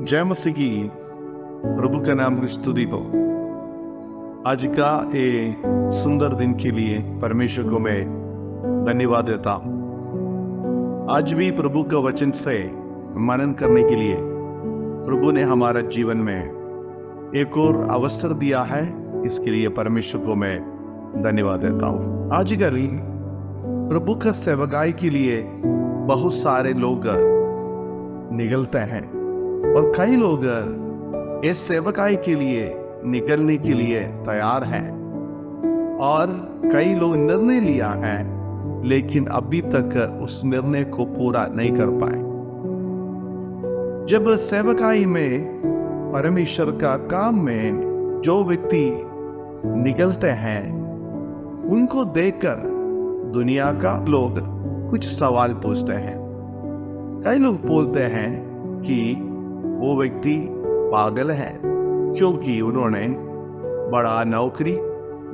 जय मसीह की। प्रभु का नाम की स्तुति हो। आज का ये सुंदर दिन के लिए परमेश्वर को मैं धन्यवाद देता हूँ। आज भी प्रभु का वचन से मनन करने के लिए प्रभु ने हमारा जीवन में एक और अवसर दिया है। इसके लिए परमेश्वर को मैं धन्यवाद देता हूँ। आजकल प्रभु का सेवकाई के लिए बहुत सारे लोग निकलते हैं और कई लोग इस सेवकाई के लिए निकलने के लिए तैयार हैं और कई लोग निर्णय लिया है लेकिन अभी तक उस निर्णय को पूरा नहीं कर पाए। जब सेवकाई में परमेश्वर का काम में जो व्यक्ति निकलते हैं उनको देखकर दुनिया का लोग कुछ सवाल पूछते हैं। कई लोग बोलते हैं कि वो व्यक्ति पागल है क्योंकि उन्होंने बड़ा नौकरी,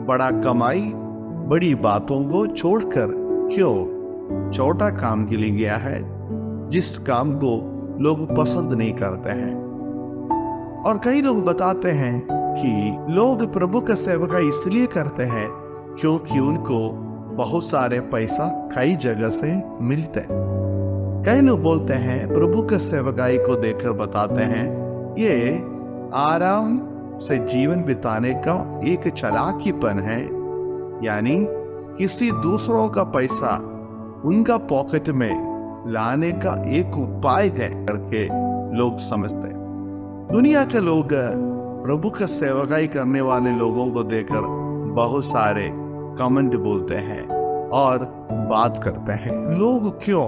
बड़ा कमाई, बड़ी बातों को छोड़कर क्यों छोटा काम के लिए गया है जिस काम को लोग पसंद नहीं करते हैं। और कई लोग बताते हैं कि लोग प्रभु का सेवका इसलिए करते हैं क्योंकि उनको बहुत सारे पैसा कई जगह से मिलते हैं। कई लोग बोलते हैं प्रभु के सेवकाई को देखकर बताते हैं ये आराम से जीवन बिताने का एक चालाकीपन है, यानी किसी दूसरों का पैसा उनका पॉकेट में लाने का एक उपाय है करके लोग समझते हैं। दुनिया के लोग प्रभु का सेवकाई करने वाले लोगों को देखकर बहुत सारे कमेंट बोलते हैं और बात करते हैं। लोग क्यों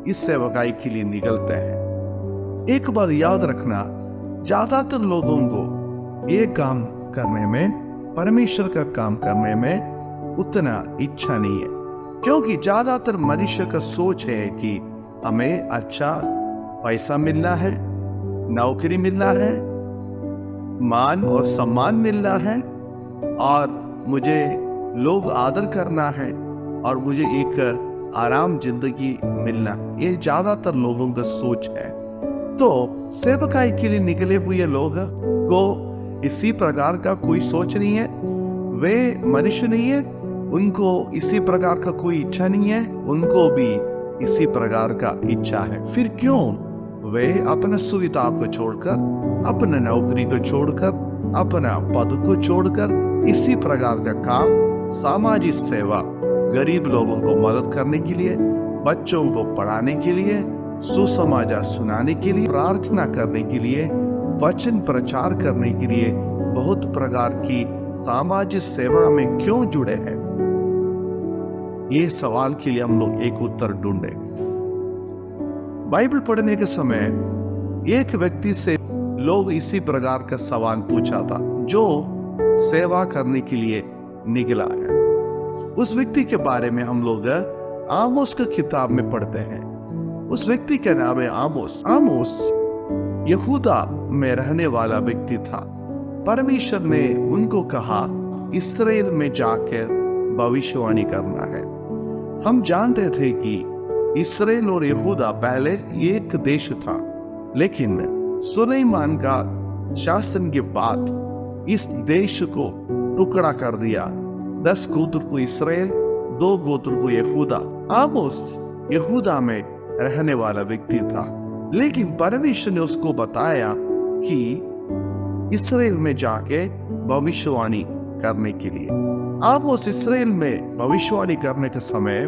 इस सेवकाई के लिए निकलते हैं? एक बात याद रखना, ज्यादातर लोगों को ये काम करने में, परमेश्वर का काम करने में उतना इच्छा नहीं है, क्योंकि ज्यादातर मनुष्य का सोच है कि हमें अच्छा पैसा मिलना है, नौकरी मिलना है, मान और सम्मान मिलना है और मुझे लोग आदर करना है और मुझे एक आराम जिंदगी मिलना। ये ज्यादातर लोगों का सोच है। तो सेवकाई के लिए निकले हुए लोग को इसी प्रकार का कोई सोच नहीं है, वे मनुष्य नहीं है, उनको इसी प्रकार का कोई इच्छा नहीं है, उनको भी इसी प्रकार का इच्छा है। फिर क्यों वे अपना सुविधा को छोड़कर, अपना नौकरी को छोड़कर, अपना पद को छोड़कर इसी प्रकार का काम, सामाजिक सेवा, गरीब लोगों को मदद करने के लिए, बच्चों को पढ़ाने के लिए, सुसमाचार सुनाने के लिए, प्रार्थना करने के लिए, वचन प्रचार करने के लिए, बहुत प्रकार की सामाजिक सेवा में क्यों जुड़े हैं? ये सवाल के लिए हम लोग एक उत्तर ढूंढेंगे। बाइबल पढ़ने के समय एक व्यक्ति से लोग इसी प्रकार का सवाल पूछा था जो सेवा करने के लिए निकला है। उस व्यक्ति के बारे में हम लोग आमोस की किताब में पढ़ते हैं। उस व्यक्ति का नाम है आमोस। आमोस यहूदा में रहने वाला व्यक्ति था। परमेश्वर ने उनको कहा इस्राएल में जाकर भविष्यवाणी करना है। हम जानते थे कि इस्राएल और यहूदा पहले एक देश था, लेकिन सुलेमान का शासन के बाद इस देश को टुकड़ा कर दिया। 10 गोत्र को इस्राएल, 2 गोत्र को यहूदा। आमोस यहूदा में रहने वाला व्यक्ति था, लेकिन परमेश्वर ने उसको बताया कि इस्राएल में जाके भविष्यवाणी करने के लिए। आमोस इस्राएल में भविष्यवाणी करने के समय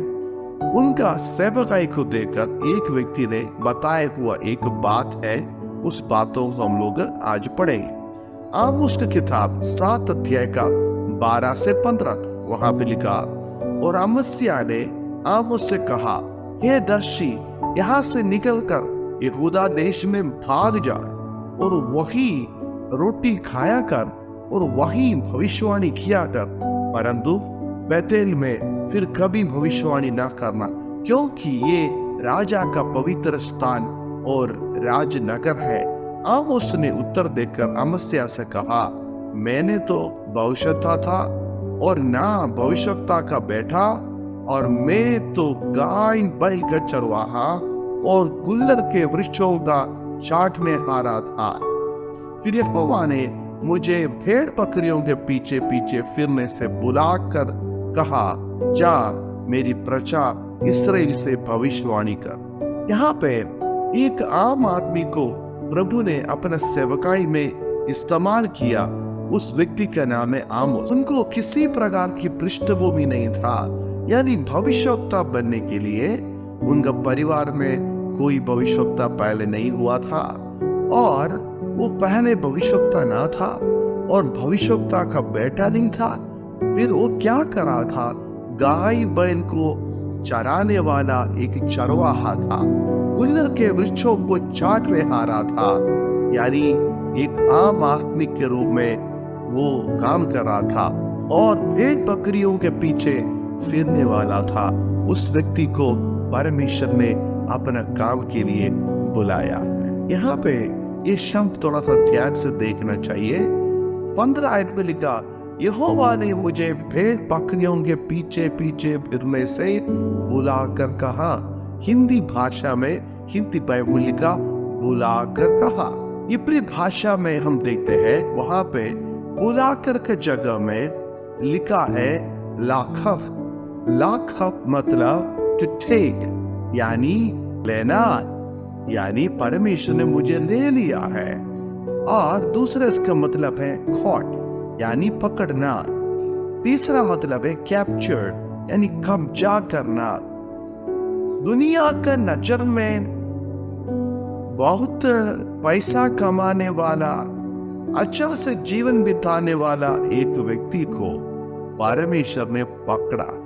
उनका सेवकाई को देखकर एक व्यक्ति ने बताया हुआ एक बात है, उस बातों को हम लोग आज पढ़ेंगे। आमोस की किताब 7 अध्याय का 12 से 15 वहां पे लिखा, और अमस्या ने आमोस से कहा, हे दर्शी, यहाँ से निकलकर यहूदा देश में भाग जा और वही रोटी खाया कर और वही भविष्यवाणी किया कर, परंतु बैतेल में फिर कभी भविष्यवाणी न करना, क्योंकि ये राजा का पवित्र स्थान और राजनगर है। आमोस ने उत्तर देकर अमस्या से कहा, मैंने तो भविष्यता था और ना भविष्यता का बेटा, और मैं तो गाय बैल का चरवाहा और गुल्लर के वृक्षों का चाटने हारा था। फिर यहोवा ने मुझे भेड़ बकरियों के पीछे पीछे फिरने से बुलाकर कहा, जा मेरी प्रजा इस्राएल से भविष्यवाणी कर। यहाँ पे एक आम आदमी को प्रभु ने अपना सेवकाई में इस्तेमाल किया। उस व्यक्ति का नाम है आमोस। उनको किसी प्रकार की पृष्ठभूमि नहीं था, यानी भविष्यवक्ता बनने के लिए उनका परिवार में कोई भविष्यवक्ता पहले नहीं हुआ था, और वो पहले भविष्यवक्ता ना था और भविष्यवक्ता का बेटा नहीं था। फिर वो क्या कर रहा था? गाय बैल को चराने वाला एक चरवाहा था, गुल्लर के वृक्षों को चाट रहा था, यानी एक आम आदमी के रूप में वो काम कर रहा था और भेड़ बकरियों के पीछे फिरने वाला था। उस व्यक्ति को परमेश्वर ने अपना काम के लिए बुलाया। यहाँ पे ये शब्द थोड़ा सा ध्यान से देखना चाहिए। 15 आयत में लिखा, यहोवा ने मुझे भेड़ बकरियों के पीछे पीछे फिरने से बुलाकर कहा। हिंदी भाषा में, हिंदी बाइबल लिखा बुलाकर कहा। इब्री भाषा में हम देखते हैं वहां पे बुलाकर के जगह में लिखा है लाखफ। लाखफ मतलब टू टेक, यानी लेना, यानी परमेश्वर ने मुझे ले लिया है। और दूसरा इसका मतलब है कॉट, यानी पकड़ना। तीसरा मतलब है कैप्चर, यानी कब्जा करना। दुनिया का नजर में बहुत पैसा कमाने वाला, अच्छा से जीवन बिताने वाला एक व्यक्ति को परमेश्वर ने पकड़ा है।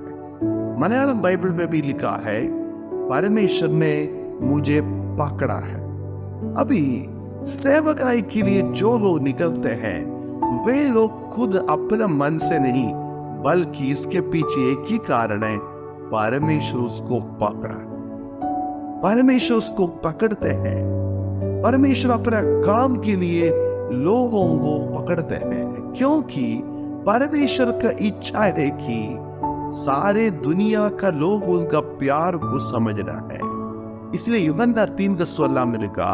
मलयालम बाइबल में भी लिखा है, परमेश्वर ने मुझे पकड़ा है। अभी सेवकाई के लिए जो लोग निकलते हैं, वे लोग खुद अपने मन से नहीं, बल्कि इसके पीछे एक ही कारण है, परमेश्वर उसको पकड़ा। परमेश्वर उसको पकड़ते हैं। परमेश्वर अपने काम के लिए लोगों को पकड़ते हैं, क्योंकि परमेश्वर का इच्छा है कि सारे दुनिया का लोग उनका प्यार को समझना है। इसलिए यूहन्ना 3:16 में लिखा,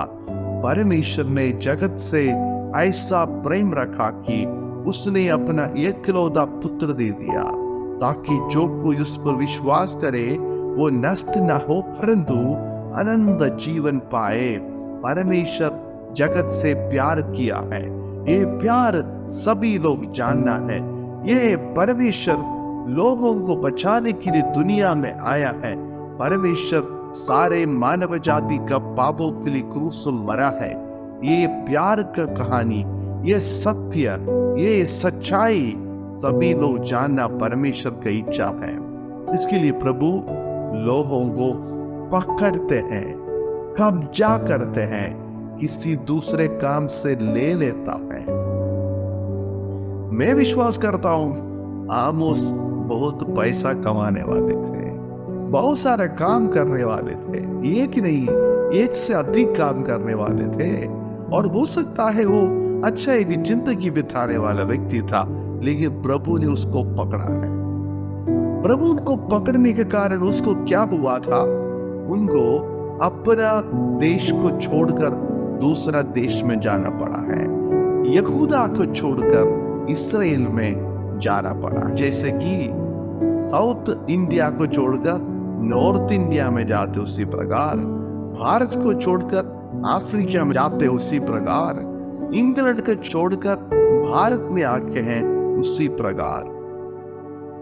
परमेश्वर ने जगत से ऐसा प्रेम रखा कि उसने अपना एकलौता पुत्र दे दिया, ताकि जो कोई उस पर विश्वास करे वो नष्ट न हो परंतु अनंत जीवन पाए। परमेश्वर जगत से प्यार किया है, ये प्यार सभी लोग जानना है। ये परमेश्वर लोगों को बचाने के लिए दुनिया में आया है। परमेश्वर सारे मानव जाति का पापों के लिए क्रूस पर मरा है। ये प्यार का कहानी, ये सत्य, ये सच्चाई सभी लोग जानना परमेश्वर की इच्छा है। इसके लिए प्रभु लोगों को पकड़ते हैं, कब्जा करते हैं, किसी दूसरे काम से ले लेता है। मैं विश्वास करता हूं आमोस बहुत पैसा कमाने वाले थे, बहुत सारे काम करने वाले थे, एक नहीं एक से अधिक काम करने वाले थे, और हो सकता है वो अच्छा एक जिंदगी बिताने वाला व्यक्ति था, लेकिन प्रभु ने उसको पकड़ा है। प्रभु उनको पकड़ने के कारण उसको क्या हुआ था? उनको अपना देश को छोड़कर दूसरा देश में जाना पड़ा है। यहूदा को छोड़कर इस्राएल में जाना पड़ा। जैसे कि साउथ इंडिया को छोड़कर नॉर्थ इंडिया में जाते, उसी प्रकार भारत को छोड़कर अफ्रीका में जाते, उसी प्रकार इंग्लैंड को छोड़कर भारत में आके हैं, उसी प्रकार।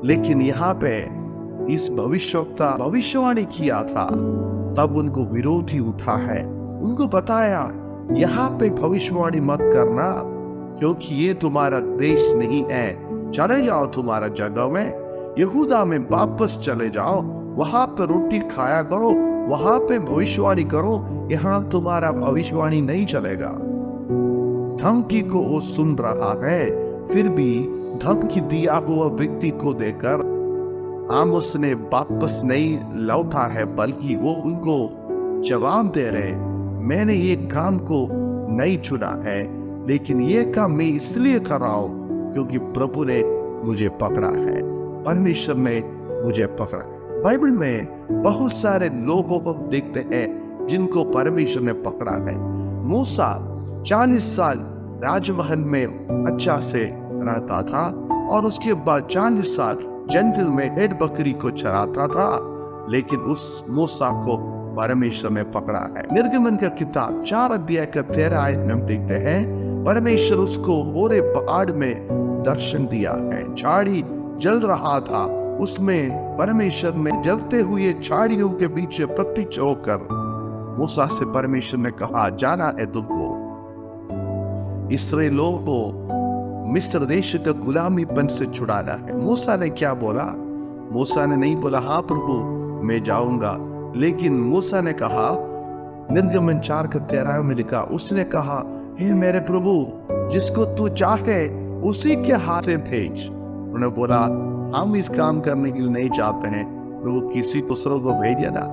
लेकिन यहाँ पे इस भविष्यवक्ता भविष्यवाणी किया था, तब उनको विरोधी उठा है। उनको बताया यहाँ पे भविष्यवाणी मत करना, क्योंकि ये तुम्हारा देश नहीं है। चले जाओ तुम्हारा जगह में, यहूदा में वापस चले जाओ, वहां पे रोटी खाया करो, वहां पे भविष्यवाणी करो, यहाँ तुम्हारा भविष्यवाणी नहीं चलेगा। धमकी को वो सुन रहा है, फिर भी धमकी दिया हुआ व्यक्ति को देकर आमोस ने वापस नहीं लौटा है, बल्कि वो उनको जवाब दे रहे, मैंने ये काम को नहीं चुना है, लेकिन ये काम मैं इसलिए कर रहा हूं क्योंकि प्रभु ने मुझे पकड़ा है, परमेश्वर ने मुझे पकड़ा है। बाइबल में बहुत सारे लोगों को देखते हैं जिनको परमेश्वर ने पकड़ा है। मूसा 40 साल राजमहल में अच्छा से रहता था और उसके बाद 40 साल जंगल में भेड़ बकरी को चराता था, लेकिन उस मूसा को परमेश्वर ने पकड़ा है। निर्गमन का किताब 4 अध्याय का 13 आयत में हम देखते हैं, परमेश्वर उसको होरे पहाड़ में दर्शन दिया है। झाड़ी जल रहा था, उसमें परमेश्वर ने जलते हुए झाड़ियों के बीच प्रत्यक्ष होकर मूसा से परमेश्वर ने कहा, जाना है तुमको इस्राएलियों को मिस्र देश का गुलामीपन से छुड़ाना है। मूसा ने क्या बोला? मूसा ने नहीं बोला हाँ प्रभु मैं जाऊंगा, लेकिन मूसा ने कहा, निर्गमन 4 का 13 में लिखा, उसने कहा, हे मेरे प्रभु जिसको तू चाहे उसी के हाथ से भेज। उन्होंने बोला हम इस काम करने के लिए नहीं चाहते हैं प्रभु, किसी दूसरों को भेज देना।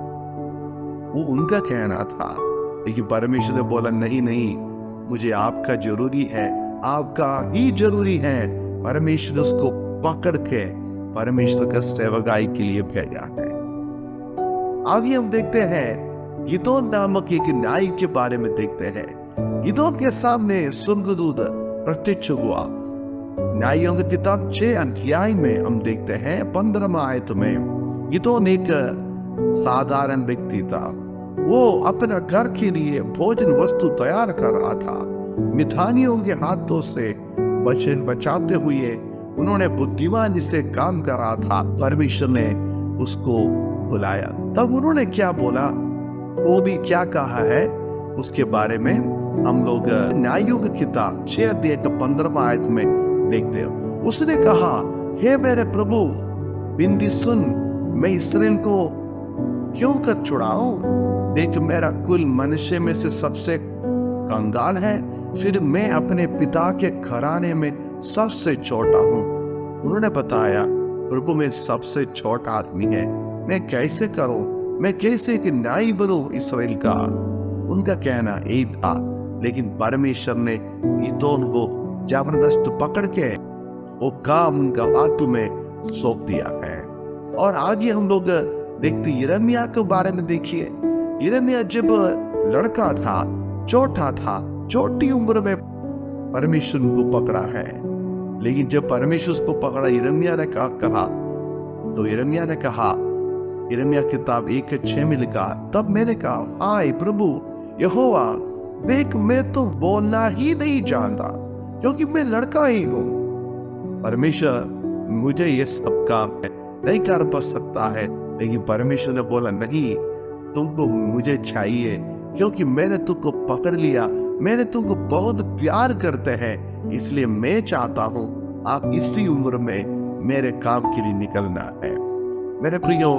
वो उनका कहना था, लेकिन परमेश्वर ने बोला नहीं नहीं, मुझे आपका जरूरी है, आपका ही जरूरी है। परमेश्वर ने उसको पकड़ के परमेश्वर का सेवकाई के लिए भेजा है। आगे हम देखते हैं गिदोन नामक एक नाई के बारे में देखते हैं। गिदोन के सामने स्वर्गदूत प्रत्यक्ष हुआ। न्यायों की किताब 6 अध्याय में हम देखते हैं 15वां आयत में, गिदोन एक साधारण व्यक्ति था। वो अपना घर के लिए भोजन वस्तु तैयार कर रहा था। मिथानियों के हाथों से बचाते हुए उन्होंने बुद्धिमानी से काम कर रहा था। परमेश्वर ने उसको बुलाया, तब उन्होंने क्या बोला, वो भी क्या कहा है उसके बारे में हम लोग न्यायों की किताब 6 अध्याय का 15वां आयत में देखते हो। उसने कहा, हे मेरे प्रभु बिनती सुन, मैं इस्राएल को क्यों कर छुड़ाऊं? देख मेरा कुल मनुष्य में से सबसे कंगाल है, फिर मैं अपने पिता के घराने में सबसे छोटा हूँ। उन्होंने बताया, प्रभु मैं सबसे छोटा आदमी है, मैं कैसे करूं, मैं कैसे एक नाई बनूं इस्राएल का। उनका कहना यही था, लेकिन परमेश्वर ने गिदोन को जबरदस्त पकड़ के वो काम उनका हाथ में सौंप दिया है। और आगे हम लोग देखते यिर्मयाह के बारे में। देखिए यिर्मयाह जब लड़का था, छोटा था, छोटी उम्र में परमेश्वर को पकड़ा है, लेकिन जब परमेश्वर उसको पकड़ा यिर्मयाह ने कहा तो यिर्मयाह ने कहा, यिर्मयाह किताब 1:6 में लिखा, तब मैंने कहा आए प्रभु यहोवा देख मैं तो बोलना ही नहीं जानता क्योंकि मैं लड़का ही हूँ। परमेश्वर मुझे ये सब काम है नहीं कर पा सकता है, लेकिन परमेश्वर ने बोला नहीं तुमको मुझे चाहिए क्योंकि मैंने तुमको पकड़ लिया, मैंने तुमको बहुत प्यार करते हैं, इसलिए मैं चाहता हूँ आप इसी उम्र में मेरे काम के लिए निकलना है। मेरे प्रियो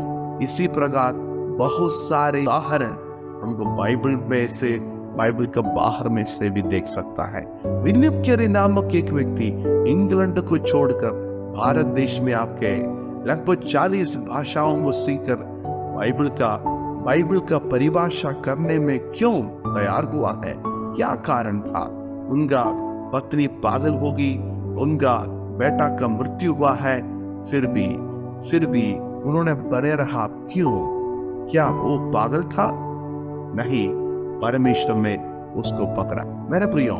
इसी प्रकार बहुत सारे उदाहरण हमको बाइबल में से, बाइबल का बाहर में से भी देख सकता है। विलियम कैरी नामक एक व्यक्ति इंग्लैंड को छोड़कर भारत देश में आके लगभग 40 भाषाओं को सीखकर बाइबल का परिभाषा करने में क्यों तैयार हुआ है? क्या कारण था? उनका पत्नी पागल होगी, उनका बेटा का मृत्यु हुआ है, फिर भी उन्होंने बने रहा। क्यों? क्या वो पागल था? नहीं, परमेश्वर ने उसको पकड़ा। मेरे प्रियो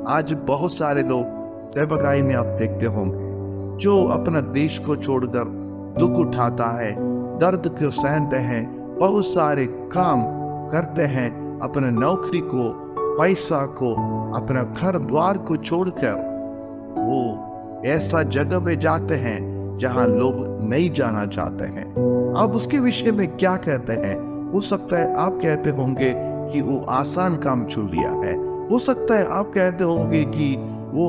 आज बहुत सारे लोग सेवकाई में आप देखते होंगे जो अपना देश को छोड़कर दुख उठाता है, दर्द को सहते हैं, बहुत सारे काम करते हैं, अपने नौकरी को, पैसा को, अपना घर द्वार को छोड़कर वो ऐसा जगह में जाते हैं जहां लोग नहीं जाना चाहते हैं। अब उसके विषय में क्या कहते हैं? हो सकता है आप कहते होंगे कि वो आसान काम चुन लिया है, हो सकता है आप कहते होंगे कि वो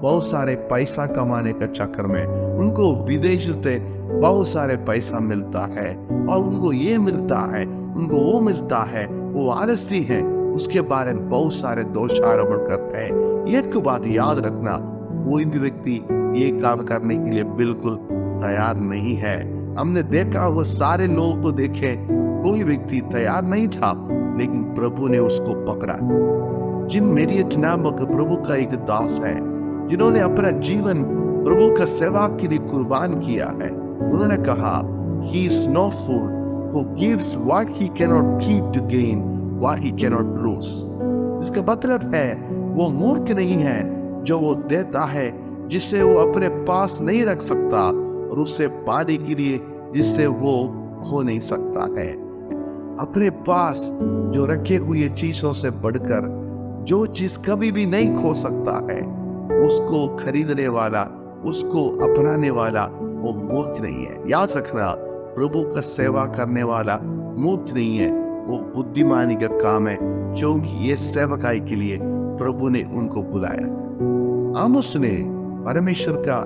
बहुत सारे पैसा कमाने का चक्कर में उनको विदेश से बहुत सारे पैसा मिलता है और उनको ये मिलता है, उनको वो मिलता है, वो आलसी है, उसके बारे में बहुत सारे दोष आरोप करते हैं। एक बात याद रखना, कोई भी व्यक्ति ये काम करने के लिए बिल्कुल तैयार नहीं है। हमने देखा वो सारे लोगों को देखे, कोई व्यक्ति तैयार नहीं था, लेकिन प्रभु ने उसको पकड़ा। जिम मेरियट नामक प्रभु का एक दास है जिन्होंने अपना जीवन प्रभु का सेवा के लिए कुर्बान किया है। उन्होंने कहा, He is no fool who gives what he cannot keep to gain what he cannot lose. इसका मतलब है वो मूर्ख नहीं है जो वो देता है जिससे वो अपने पास नहीं रख सकता, और उससे पाने के लिए जिससे वो खो नहीं सकता है। अपने पास जो रखे हुए चीजों से बढ़कर जो चीज कभी भी नहीं खो सकता है, उसको खरीदने वाला, उसको अपनाने वाला वो मूर्ख नहीं है। याद रखना, प्रभु का सेवा करने वाला मूर्ख नहीं है, वो बुद्धिमानी का काम है, क्योंकि ये सेवकाई के लिए प्रभु ने उनको बुलाया। आमोस ने परमेश्वर का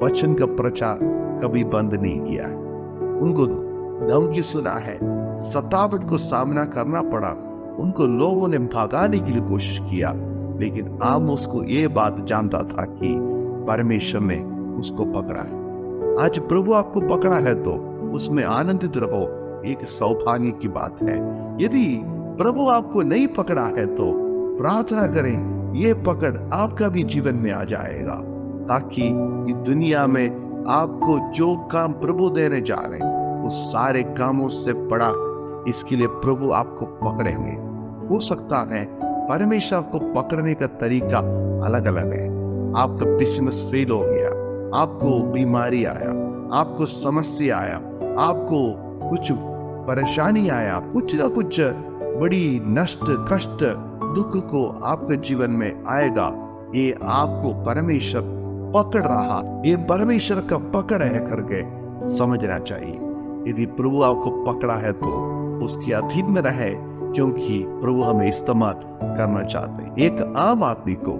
वचन का प्रचार कभी बंद नहीं किया। उनको धमकी सुना है, सतावट को सामना करना पड़ा, उनको लोगों ने भगाने के लिए कोशिश किया, लेकिन आमोस को ये बात जानता था कि परमेश्वर ने उसको पकड़ा है। आज प्रभु आपको पकड़ा है तो उसमें आनंदित रहो, एक सौभाग्य की बात है। यदि प्रभु आपको नहीं पकड़ा है तो प्रार्थना करें, ये पकड़ आपका भी जीवन में आ जाएगा, ताकि दुनिया में आपको जो काम प्रभु देने जा रहे हैं उस सारे कामों से बड़ा, इसके लिए प्रभु आपको पकड़ेंगे। हो सकता है परमेश्वर आपको पकड़ने का तरीका अलग अलग है। आपका बिजनेस फेल हो गया, आपको बीमारी आया, आपको समस्या आया, आपको कुछ परेशानी आया, कुछ ना कुछ बड़ी नष्ट कष्ट दुख को आपके जीवन में आएगा। ये आपको परमेश्वर पकड़ रहा, ये परमेश्वर का पकड़ है करके समझना चाहिए। यदि प्रभु आपको पकड़ा है तो उसके अधीन में रहे, क्योंकि प्रभु हमें इस्तेमाल करना चाहते हैं। एक आम आदमी को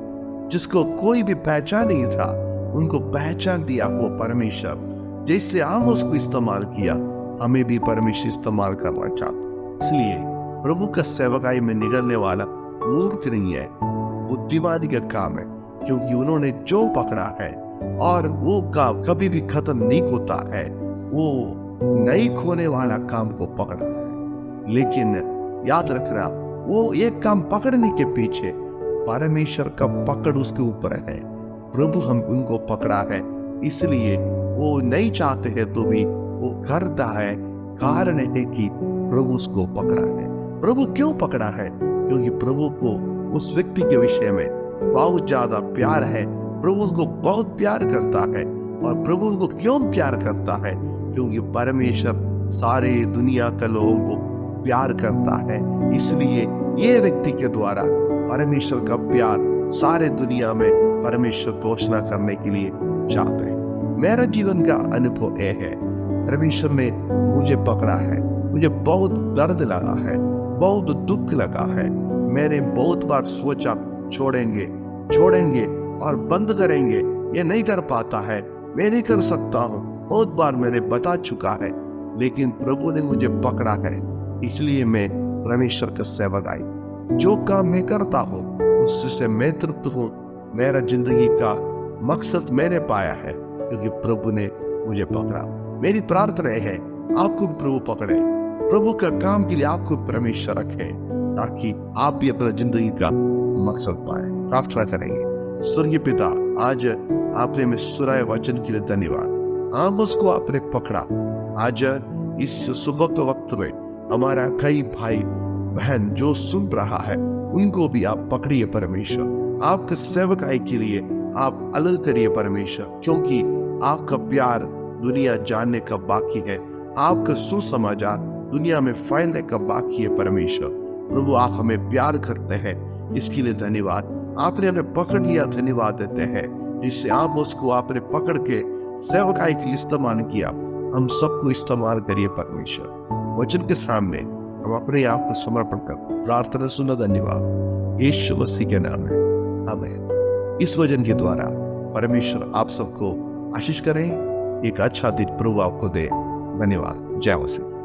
जिसको कोई भी पहचान नहीं था, उनको पहचान दिया वो परमेश्वर। जैसे आमोस को इस्तेमाल किया, हमें भी परमेश्वर इस्तेमाल करना चाहता। इसलिए प्रभु का सेवकाई में निकलने वाला मूर्ख नहीं है, बुद्धिमानी का काम है, क्योंकि उन्होंने जो पकड़ा है और वो काम कभी भी खत्म नहीं होता है, वो नहीं खोने वाला काम को पकड़ा है। लेकिन याद रखना, वो एक काम पकड़ने के पीछे परमेश्वर का पकड़ उसके ऊपर है। प्रभु हम उनको पकड़ा है, इसलिए वो नहीं चाहते हैं तो भी वो करता है। कारण है कि प्रभु उसको पकड़ा है। प्रभु क्यों पकड़ा है? क्योंकि प्रभु को उस व्यक्ति के विषय में बहुत ज्यादा प्यार है। प्रभु उनको बहुत प्यार करता है। और प्रभु उनको क्यों प्यार करता है? क्योंकि परमेश्वर सारे दुनिया के लोगों को प्यार करता है। इसलिए ये व्यक्ति के द्वारा परमेश्वर का प्यार सारे दुनिया में परमेश्वर घोषणा करने के लिए चाहते हैं। मेरा जीवन का अनुभव यह है, परमेश्वर ने मुझे पकड़ा है, मुझे बहुत दर्द लगा है, बहुत दुख लगा है। मैंने बहुत बार सोचा छोड़ेंगे और बंद करेंगे, ये नहीं कर पाता है, मैं नहीं कर सकता हूँ, बहुत बार मैंने बता चुका है, लेकिन प्रभु ने मुझे पकड़ा है। इसलिए मैं परमेश्वर का सेवक आई। जो काम मैं करता हूँ उससे मैं तृप्त हूँ। मेरा जिंदगी का मकसद मैंने पाया है, क्योंकि प्रभु ने मुझे पकड़ा। मेरी प्रार्थना है आपको प्रभु पकड़े, प्रभु का काम के लिए आपको परमेश्वर रखे, ताकि आप भी अपना जिंदगी का मकसद पाए। प्रार्थना करेंगे। स्वर्गीय पिता, आज आपने में सुनाए वचन के लिए धन्यवाद। आमोस को आपने पकड़ा। आज इस सुबह के वक्त में हमारा कई भाई बहन जो सुन रहा है, उनको भी आप पकड़िए परमेश्वर। आपके सेवकाई के लिए आप अलग करिए परमेश्वर, क्योंकि आपका प्यार दुनिया जानने का बाकी है, आपका सुसमाचार दुनिया में फैलने का बाकी है परमेश्वर। प्रभु आप हमें प्यार करते हैं, इसके लिए धन्यवाद। आपने हमें पकड़ लिया, धन्यवाद देते हैं, जिससे आप उसको आपने पकड़ के सेवकाई के लिए इस्तेमाल किया। हम सबको इस्तेमाल करिए परमेश्वर। वचन के सामने हम अपने आप को समर्पण कर प्रार्थना सुना। धन्यवाद यीशु मसीह के नाम में, आमीन। इस वचन के द्वारा परमेश्वर आप सबको आशीष करें। एक अच्छा दिन प्रभु आपको दे। धन्यवाद। जय मसीह।